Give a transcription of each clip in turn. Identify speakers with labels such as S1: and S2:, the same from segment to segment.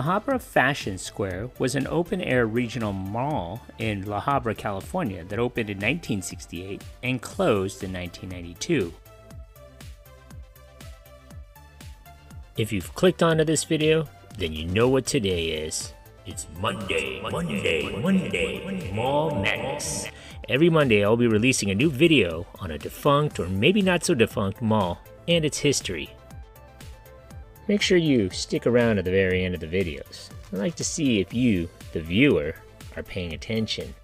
S1: Habra Fashion Square was an open-air regional mall in La Habra, California that opened in 1968 and closed in 1992. If you've clicked onto this video, then you know what today is. It's Monday, Mall Madness. Every Monday I'll be releasing a new video on a defunct or maybe not so defunct mall and its history. Make sure you stick around to the very end of the videos. I'd like to see if you, the viewer, are paying attention.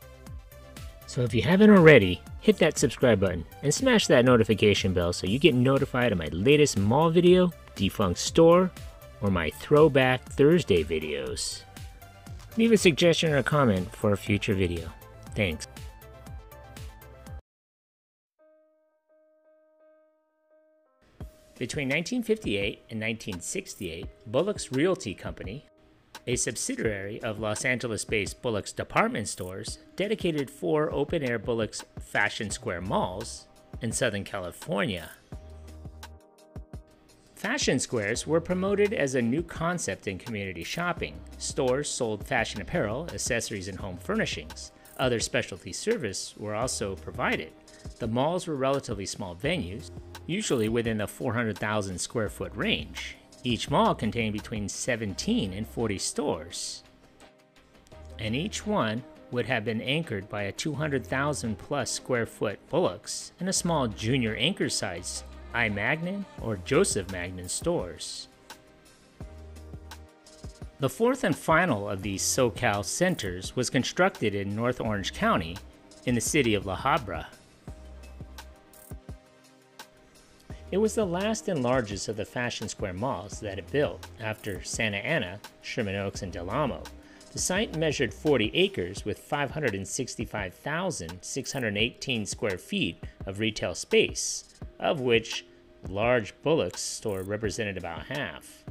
S1: So if you haven't already, hit that subscribe button and smash that notification bell so you get notified of my latest mall video, defunct store, or my Throwback Thursday videos. Leave a suggestion or a comment for a future video. Thanks. Between 1958 and 1968, Bullock's Realty Company, a subsidiary of Los Angeles-based Bullock's department stores, dedicated 4 open-air Bullock's Fashion Square malls in Southern California. Fashion squares were promoted as a new concept in community shopping. Stores sold fashion apparel, accessories, and home furnishings. Other specialty services were also provided. The malls were relatively small venues, usually within the 400,000 square foot range. Each mall contained between 17 and 40 stores, and each one would have been anchored by a 200,000 plus square foot Bullocks and a small junior anchor size I. Magnin or Joseph Magnin stores. The fourth and final of these SoCal centers was constructed in North Orange County in the city of La Habra. It was the last and largest of the Fashion Square malls that it built after Santa Ana, Sherman Oaks, and Del Amo. The site measured 40 acres with 565,618 square feet of retail space, of which the large Bullock's store represented about half.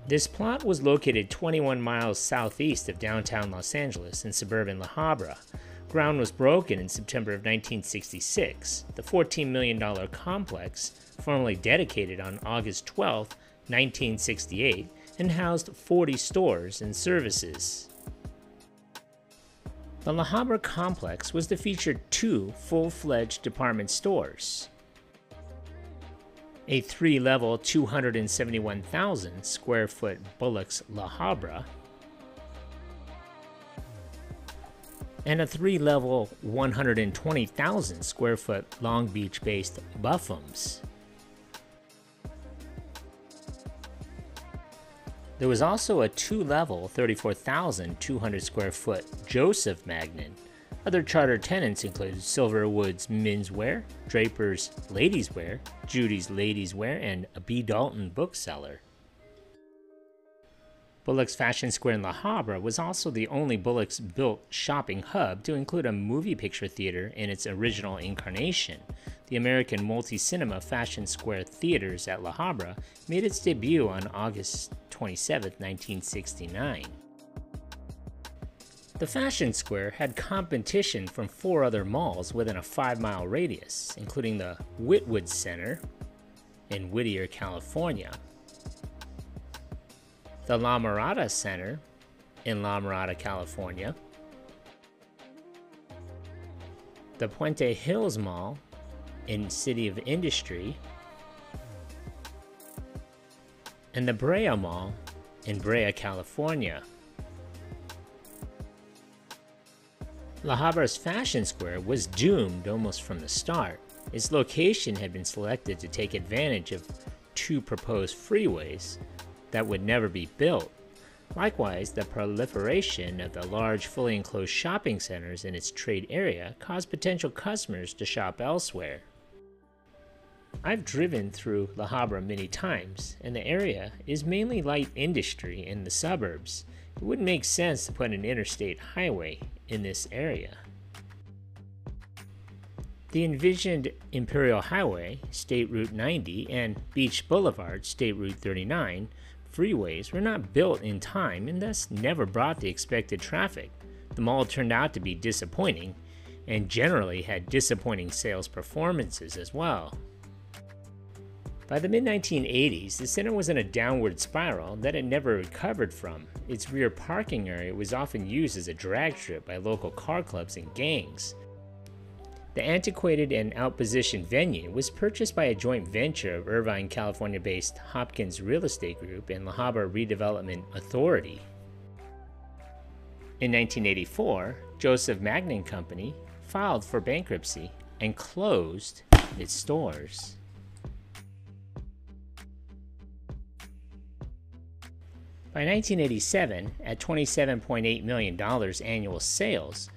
S1: This plot was located 21 miles southeast of downtown Los Angeles in suburban La Habra. Ground was broken in September of 1966. The $14 million complex, formally dedicated on August 12, 1968, and housed 40 stores and services. The La Habra complex was to feature 2 full-fledged department stores, a 3-level 271,000 square foot Bullock's La Habra, and a 3-level 120,000 square foot Long Beach-based Buffums. There was also a 2-level 34,200 square foot Joseph Magnin. Other charter tenants included Silverwood's Menswear, Draper's Ladieswear, Judy's Ladieswear, and a B. Dalton bookseller. Bullock's Fashion Square in La Habra was also the only Bullock's built shopping hub to include a movie picture theater in its original incarnation. The American multi-cinema Fashion Square Theaters at La Habra made its debut on August 27, 1969. The Fashion Square had competition from 4 other malls within a 5-mile radius, including the Whitwood Center in Whittier, California, the La Mirada Center in La Mirada, California, the Puente Hills Mall in City of Industry, and the Brea Mall in Brea, California. La Habra's Fashion Square was doomed almost from the start. Its location had been selected to take advantage of 2 proposed freeways that would never be built. Likewise, the proliferation of the large, fully enclosed shopping centers in its trade area caused potential customers to shop elsewhere. I've driven through La Habra many times, and the area is mainly light industry in the suburbs. It wouldn't make sense to put an interstate highway in this area. The envisioned Imperial Highway, State Route 90, and Beach Boulevard, State Route 39, freeways were not built in time and thus never brought the expected traffic. The mall turned out to be disappointing and generally had disappointing sales performances as well. By the mid-1980s, the center was in a downward spiral that it never recovered from. Its rear parking area was often used as a drag strip by local car clubs and gangs. The antiquated and outpositioned venue was purchased by a joint venture of Irvine, California-based Hopkins Real Estate Group and La Habra Redevelopment Authority. In 1984, Joseph Magnin Company filed for bankruptcy and closed its stores. By 1987, at $27.8 million annual sales,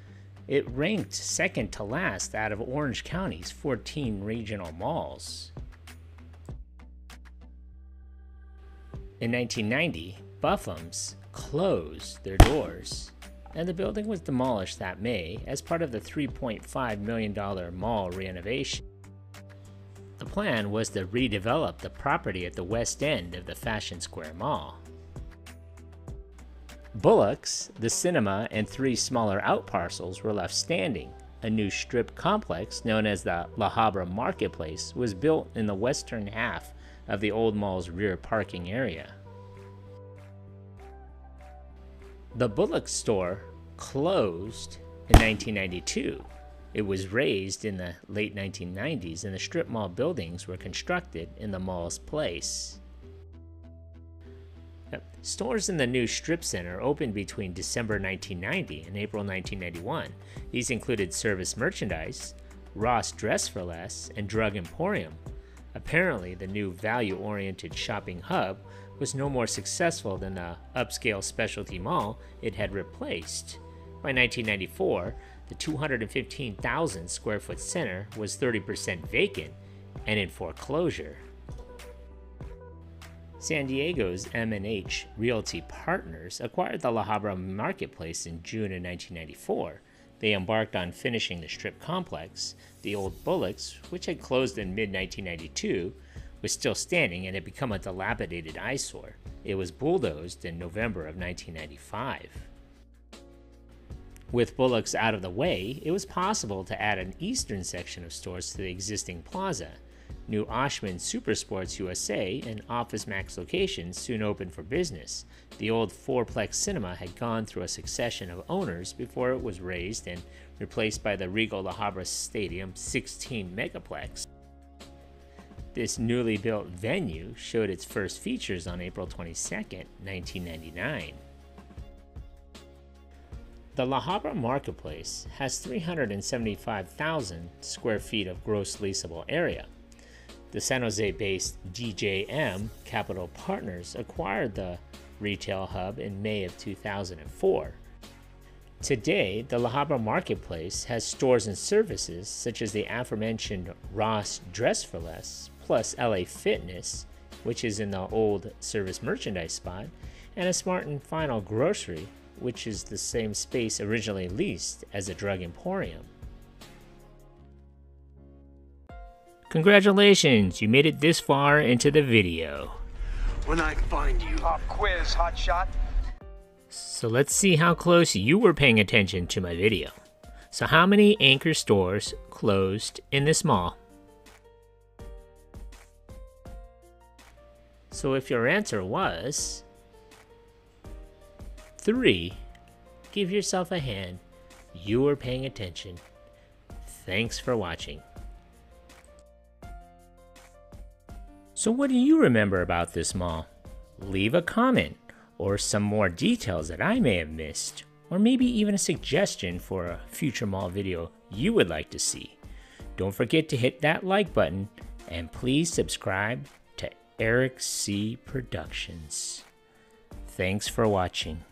S1: it ranked second to last out of Orange County's 14 regional malls. In 1990, Buffum's closed their doors, and the building was demolished that May as part of the $3.5 million mall renovation. The plan was to redevelop the property at the west end of the Fashion Square Mall. Bullocks, the cinema, and 3 smaller outparcels were left standing. A new strip complex known as the Habra Marketplace was built in the western half of the old mall's rear parking area. The Bullock store closed in 1992. It was razed in the late 1990s and the strip mall buildings were constructed in the mall's place. Stores in the new strip center opened between December 1990 and April 1991. These included Service Merchandise, Ross Dress for Less, and Drug Emporium. Apparently, the new value-oriented shopping hub was no more successful than the upscale specialty mall it had replaced. By 1994, the 215,000 square foot center was 30% vacant and in foreclosure. San Diego's M&H Realty Partners acquired the La Habra Marketplace in June of 1994. They embarked on finishing the strip complex. The old Bullocks, which had closed in mid-1992, was still standing and had become a dilapidated eyesore. It was bulldozed in November of 1995. With Bullocks out of the way, it was possible to add an eastern section of stores to the existing plaza. New Oshman Supersports USA and Office Max locations soon opened for business. The old fourplex cinema had gone through a succession of owners before it was razed and replaced by the Regal La Habra Stadium 16 megaplex. This newly built venue showed its first features on April 22, 1999. The La Habra Marketplace has 375,000 square feet of gross leasable area. The San Jose-based DJM Capital Partners acquired the retail hub in May of 2004. Today, the La Habra Marketplace has stores and services such as the aforementioned Ross Dress for Less, plus LA Fitness, which is in the old Service Merchandise spot, and a Smart & Final Grocery, which is the same space originally leased as a Drug Emporium. Congratulations, you made it this far into the video.
S2: When I find you. Pop quiz, hotshot.
S1: So let's see how close you were paying attention to my video. So how many anchor stores closed in this mall? So if your answer was 3, give yourself a hand. You were paying attention. Thanks for watching. So what do you remember about this mall? Leave a comment or some more details that I may have missed, or maybe even a suggestion for a future mall video you would like to see. Don't forget to hit that like button and please subscribe to Eric C. Productions. Thanks for watching.